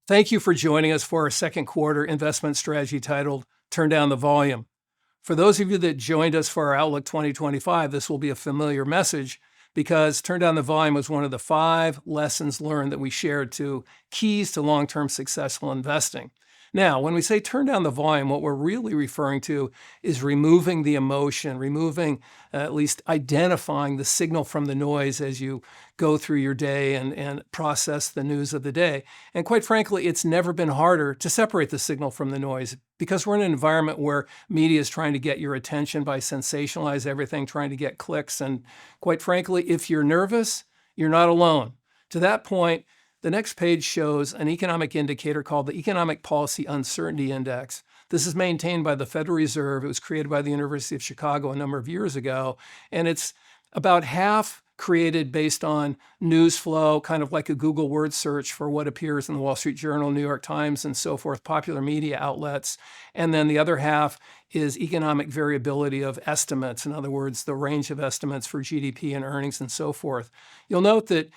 Thank you for joining us for our second quarter investment strategy titled Turn Down the Volume. For those of you that joined us for our Outlook 2025, this will be a familiar message because Turn Down the Volume was one of the 5 lessons learned that we shared to keys to long-term successful investing. Now, when we say turn down the volume, what we're really referring to is removing the emotion, removing, at least identifying the signal from the noise as you go through your day and process the news of the day. And quite frankly, it's never been harder to separate the signal from the noise because we're in an environment where media is trying to get your attention by sensationalize everything, trying to get clicks. And quite frankly, if you're nervous, you're not alone. To that point, the next page shows an economic indicator called the Economic Policy Uncertainty Index. This is maintained by the Federal Reserve. It was created by the University of Chicago a number of years ago, and it's about half created based on news flow, kind of like a Google word search for what appears in the Wall Street Journal, New York Times, and so forth, popular media outlets. And then the other half is economic variability of estimates. In other words, the range of estimates for GDP and earnings and so forth. You'll note that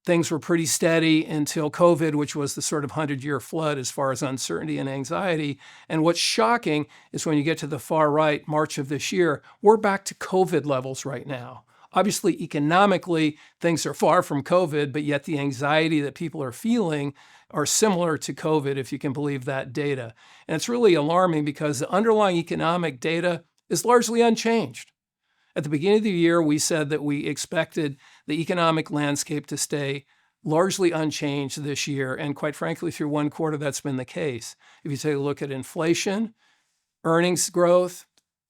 things were pretty steady until COVID, which was the sort of 100-year flood as far as uncertainty and anxiety. And what's shocking is when you get to the far right, March of this year, we're back to COVID levels right now. Obviously, economically, things are far from COVID, but yet the anxiety that people are feeling are similar to COVID, if you can believe that data. And it's really alarming because the underlying economic data is largely unchanged. At the beginning of the year, we said that we expected the economic landscape to stay largely unchanged this year. And quite frankly, through one quarter, that's been the case. If you take a look at inflation, earnings growth,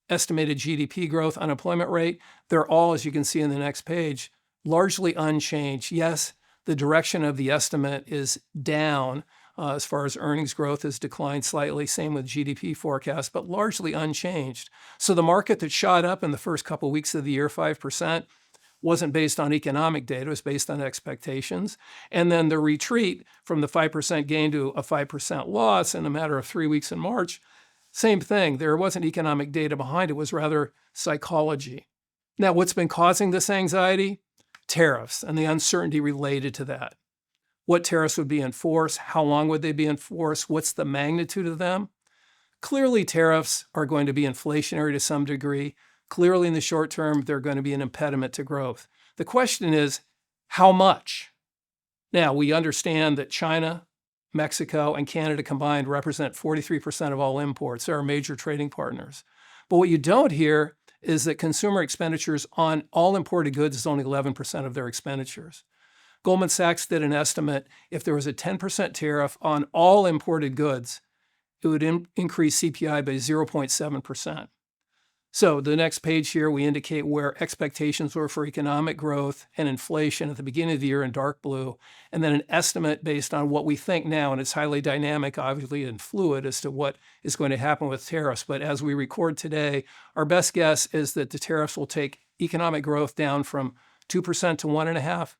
estimated GDP growth, unemployment rate, they're all, as you can see in the next page, largely unchanged. Yes, the direction of the estimate is down. As far as earnings growth has declined slightly, same with GDP forecast, but largely unchanged. So the market that shot up in the first couple of weeks of the year, 5%, wasn't based on economic data, it was based on expectations. And then the retreat from the 5% gain to a 5% loss in a matter of 3 weeks in March, same thing. There wasn't economic data behind it, was rather psychology. Now, what's been causing this anxiety? Tariffs and the uncertainty related to that. What tariffs would be enforced? How long would they be enforced? What's the magnitude of them? Clearly, tariffs are going to be inflationary to some degree. Clearly, in the short term, they're going to be an impediment to growth. The question is, how much? Now, we understand that China, Mexico, and Canada combined represent 43% of all imports. They're our major trading partners. But what you don't hear is that consumer expenditures on all imported goods is only 11% of their expenditures. Goldman Sachs did an estimate, if there was a 10% tariff on all imported goods, it would increase CPI by 0.7%. So the next page here, we indicate where expectations were for economic growth and inflation at the beginning of the year in dark blue, and then an estimate based on what we think now, and it's highly dynamic, obviously, and fluid as to what is going to happen with tariffs. But as we record today, our best guess is that the tariffs will take economic growth down from 2% to 1.5%,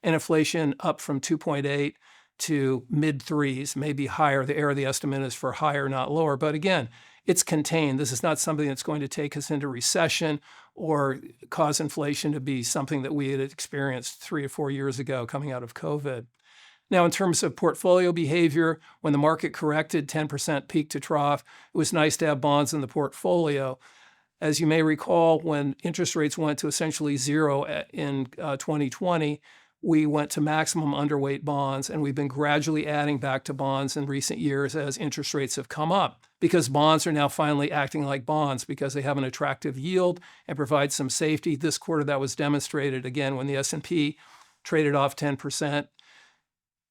and inflation up from 2.8 to mid threes, maybe higher. The error of the estimate is for higher, not lower. But again, it's contained. This is not something that's going to take us into recession or cause inflation to be something that we had experienced 3 or 4 years ago coming out of COVID. Now, in terms of portfolio behavior, when the market corrected 10% peak to trough, it was nice to have bonds in the portfolio. As you may recall, when interest rates went to essentially zero in 2020, we went to maximum underweight bonds, and we've been gradually adding back to bonds in recent years as interest rates have come up, because bonds are now finally acting like bonds because they have an attractive yield and provide some safety. This quarter, that was demonstrated again when the S&P traded off 10%.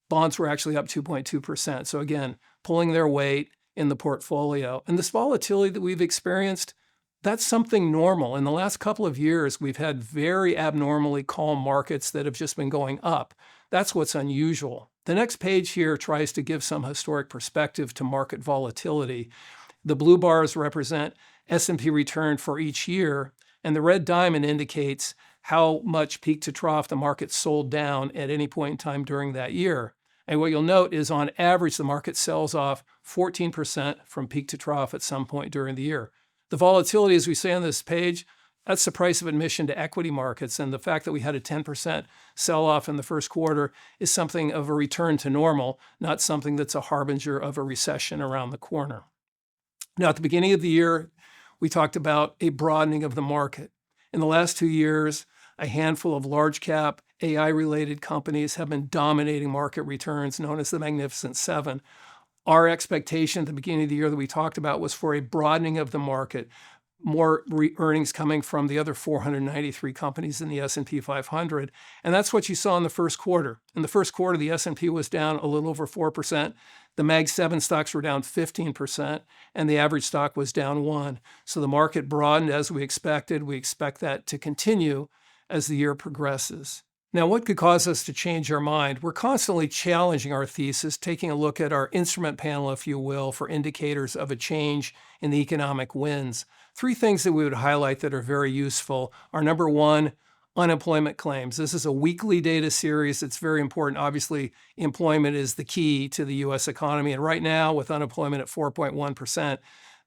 Bonds were actually up 2.2%. So again, pulling their weight in the portfolio. And this volatility that we've experienced, that's something normal. In the last couple of years, we've had very abnormally calm markets that have just been going up. That's what's unusual. The next page here tries to give some historic perspective to market volatility. The blue bars represent S&P return for each year, and the red diamond indicates how much peak to trough the market sold down at any point in time during that year. And what you'll note is on average, the market sells off 14% from peak to trough at some point during the year. The volatility, as we say on this page, That's the price of admission to equity markets. And the fact that we had a 10% sell off in the first quarter is something of a return to normal, not something that's a harbinger of a recession around the corner. Now, at the beginning of the year, we talked about a broadening of the market. In the last 2 years, a handful of large cap AI-related companies have been dominating market returns, known as the Magnificent Seven. Our expectation at the beginning of the year that we talked about was for a broadening of the market, more earnings coming from the other 493 companies in the S&P 500. And that's what you saw in the first quarter. In the first quarter, the S&P was down a little over 4%. The Mag 7 stocks were down 15%, and the average stock was down 1%. So the market broadened as we expected. We expect that to continue as the year progresses. Now, what could cause us to change our mind? We're constantly challenging our thesis, taking a look at our instrument panel, if you will, for indicators of a change in the economic winds. 3 things that we would highlight that are very useful are, number 1, unemployment claims. This is a weekly data series. It's very important. Obviously, employment is the key to the U.S. economy. And right now, with unemployment at 4.1%,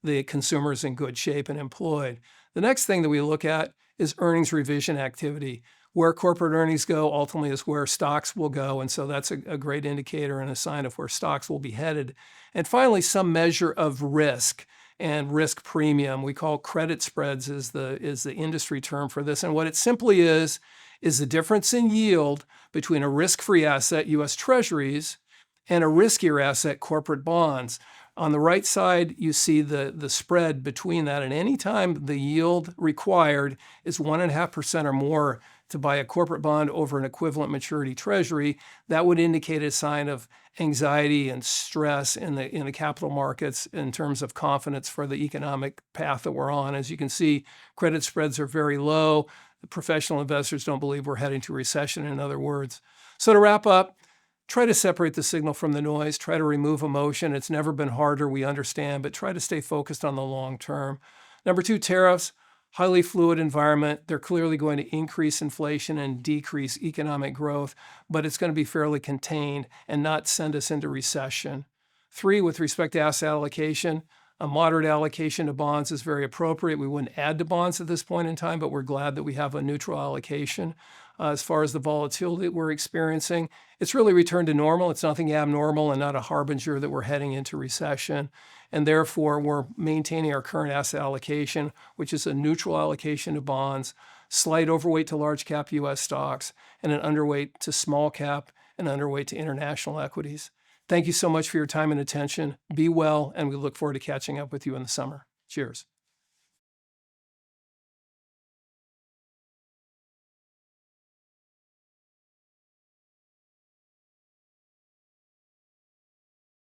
the consumer is in good shape and employed. The next thing that we look at is earnings revision activity. Where corporate earnings go ultimately is where stocks will go. And so that's a great indicator and a sign of where stocks will be headed. And finally, some measure of risk and risk premium. We call credit spreads is the industry term for this. And what it simply is the difference in yield between a risk-free asset, U.S. Treasuries, and a riskier asset, corporate bonds. On the right side, you see the spread between that. And anytime the yield required is 1.5% or more to buy a corporate bond over an equivalent maturity treasury, that would indicate a sign of anxiety and stress in the capital markets in terms of confidence for the economic path that we're on. As you can see, credit spreads are very low. The professional investors don't believe we're heading to recession, in other words. So to wrap up, try to separate the signal from the noise. Try to remove emotion. It's never been harder, we understand, but try to stay focused on the long term. Number 2, tariffs. Highly fluid environment. They're clearly going to increase inflation and decrease economic growth, but it's going to be fairly contained and not send us into recession. 3, with respect to asset allocation, a moderate allocation to bonds is very appropriate. We wouldn't add to bonds at this point in time, but we're glad that we have a neutral allocation. As far as the volatility that we're experiencing, it's really returned to normal. It's nothing abnormal and not a harbinger that we're heading into recession. And therefore, we're maintaining our current asset allocation, which is a neutral allocation to bonds, slight overweight to large cap U.S. stocks, and an underweight to small cap and underweight to international equities. Thank you so much for your time and attention. Be well, and we look forward to catching up with you in the summer. Cheers.